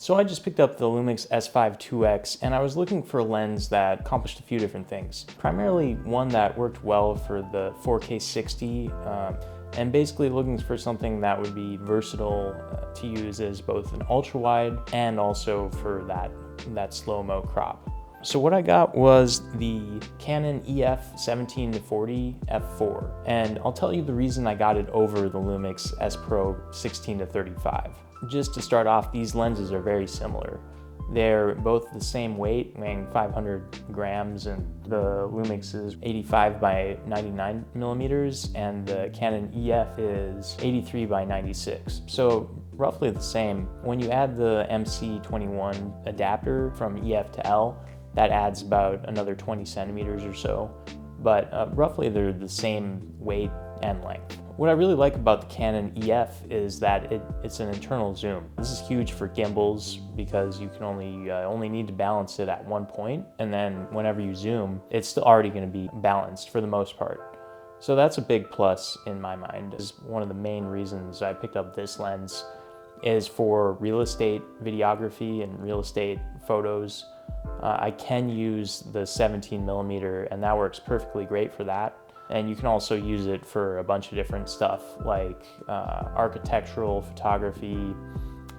So I just picked up the Lumix S5IIX and I was looking for a lens that accomplished a few different things. Primarily one that worked well for the 4K 60 and basically looking for something that would be versatile to use as both an ultra wide and also for that slow-mo crop. So what I got was the Canon EF 17-40 f4, and I'll tell you the reason I got it over the Lumix S Pro 16-35. Just to start off, these lenses are very similar. They're both the same weight, weighing 500 grams, and the Lumix is 85 by 99 millimeters, and the Canon EF is 83 by 96. So roughly the same. When you add the MC21 adapter from EF to L, that adds about another 20 centimeters or so, but roughly they're the same weight and length. What I really like about the Canon EF is that it's an internal zoom. This is huge for gimbals because you can only need to balance it at one point, and then whenever you zoom, it's still already going to be balanced for the most part. So that's a big plus in my mind. Is one of the main reasons I picked up this lens is for real estate videography and real estate photos. I can use the 17 millimeter, and that works perfectly great for that. And you can also use it for a bunch of different stuff like architectural photography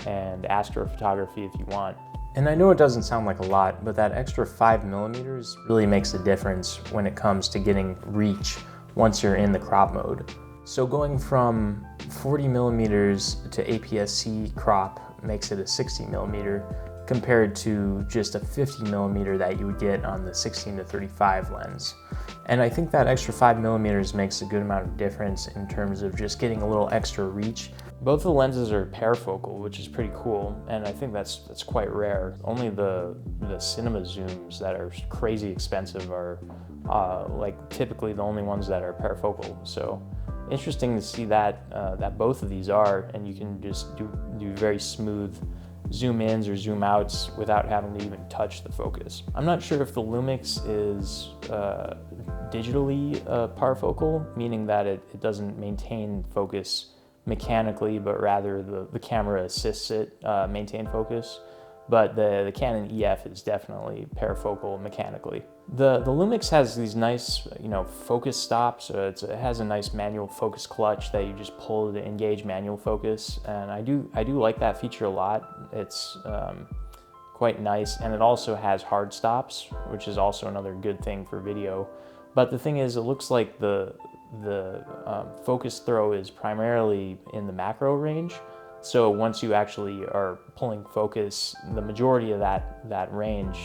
and astrophotography if you want. And I know it doesn't sound like a lot, but that extra 5 millimeters really makes a difference when it comes to getting reach once you're in the crop mode. So going from 40 millimeters to APS-C crop makes it a 60 millimeter compared to just a 50 millimeter that you would get on the 16-35 lens. And I think that extra 5 millimeters makes a good amount of difference in terms of just getting a little extra reach. Both the lenses are parafocal, which is pretty cool, and I think that's quite rare. Only the cinema zooms that are crazy expensive are like typically the only ones that are parafocal. So interesting to see that that both of these are, and you can just do very smooth zoom ins or zoom outs without having to even touch the focus. I'm not sure if the Lumix is digitally parfocal, meaning that it doesn't maintain focus mechanically, but rather the camera assists it maintain focus. But the Canon EF is definitely parafocal mechanically. The Lumix has these nice, focus stops. It has a nice manual focus clutch that you just pull to engage manual focus, and I do like that feature a lot. It's quite nice, and it also has hard stops, which is also another good thing for video. But the thing is, it looks like the focus throw is primarily in the macro range. So once you actually are pulling focus, the majority of that range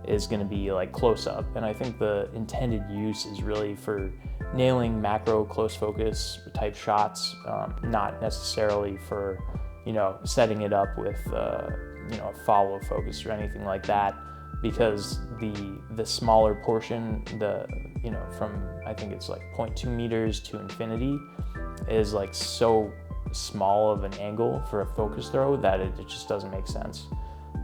is going to be like close up. And I think the intended use is really for nailing macro close focus type shots, not necessarily for, setting it up with, a follow focus or anything like that, because the smaller portion, from I think it's like 0.2 meters to infinity is like so small of an angle for a focus throw that it just doesn't make sense.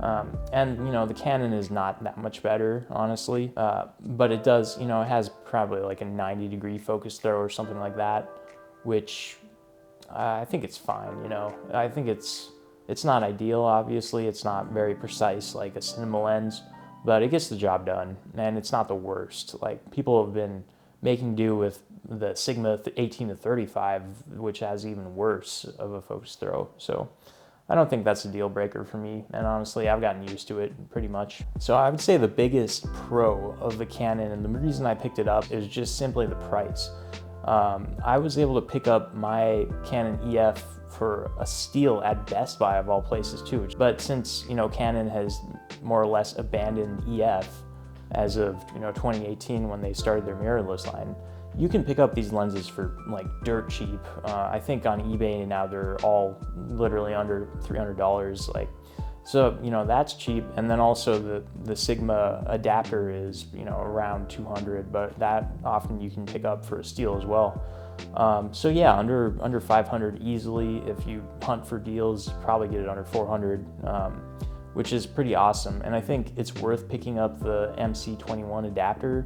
And the Canon is not that much better, honestly, but it does, it has probably like a 90-degree focus throw or something like that, which I think it's fine. I think it's not ideal, obviously. It's not very precise like a cinema lens, but it gets the job done, and it's not the worst. Like, people have been making do with the Sigma 18-35, which has even worse of a focus throw. So I don't think that's a deal breaker for me, and honestly, I've gotten used to it pretty much. So I would say the biggest pro of the Canon, and the reason I picked it up, is just simply the price. I was able to pick up my Canon EF for a steal at Best Buy of all places too. But since Canon has more or less abandoned EF as of 2018 when they started their mirrorless line, you can pick up these lenses for like dirt cheap. I think on eBay now they're all literally under $300. So that's cheap. And then also the Sigma adapter is around 200, but that often you can pick up for a steal as well. So yeah, under 500 easily. If you hunt for deals, you probably get it under 400, which is pretty awesome. And I think it's worth picking up the MC21 adapter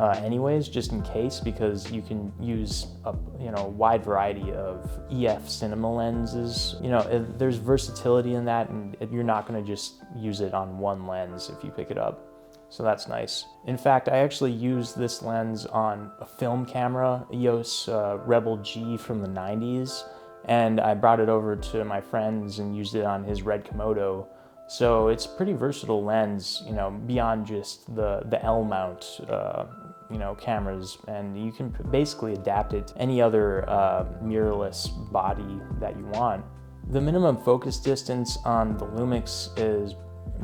anyways, just in case, because you can use a wide variety of EF cinema lenses. There's versatility in that, and you're not going to just use it on one lens if you pick it up. So that's nice. In fact, I actually used this lens on a film camera, EOS Rebel G from the 90s, and I brought it over to my friends and used it on his Red Komodo. So it's a pretty versatile lens, beyond just the L mount, cameras, and you can basically adapt it to any other mirrorless body that you want. The minimum focus distance on the Lumix is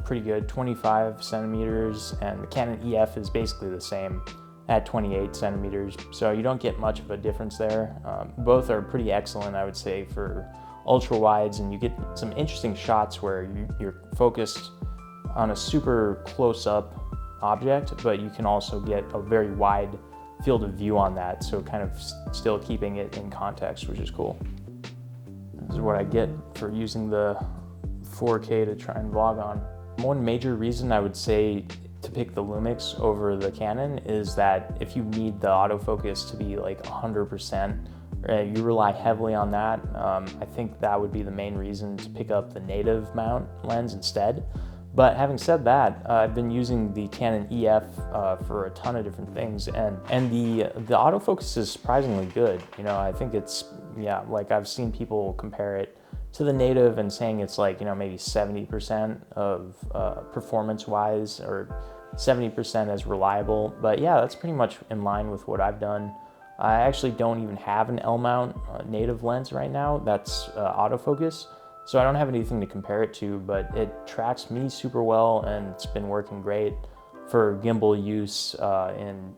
pretty good, 25 centimeters, and the Canon EF is basically the same at 28 centimeters, so you don't get much of a difference there. Both are pretty excellent, I would say, for ultra wides, and you get some interesting shots where you're focused on a super close-up object, but you can also get a very wide field of view on that, so kind of still keeping it in context, which is cool. This is what I get for using the 4K to try and vlog on. One major reason I would say to pick the Lumix over the Canon is that if you need the autofocus to be like 100%, you rely heavily on that. I think that would be the main reason to pick up the native mount lens instead. But having said that, I've been using the Canon EF for a ton of different things, and the autofocus is surprisingly good. I think it's, like I've seen people compare it to the native and saying it's like, maybe 70% of performance-wise, or 70% as reliable. But yeah, that's pretty much in line with what I've done. I actually don't even have an L-mount native lens right now that's autofocus, so I don't have anything to compare it to, but it tracks me super well, and it's been working great for gimbal use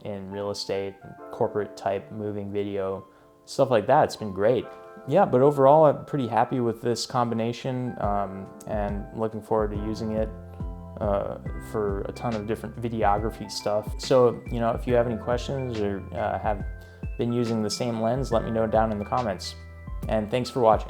in real estate, corporate type moving video, stuff like that. It's been great. Yeah, but overall I'm pretty happy with this combination, and looking forward to using it for a ton of different videography stuff. So, if you have any questions or have been using the same lens, let me know down in the comments. And thanks for watching.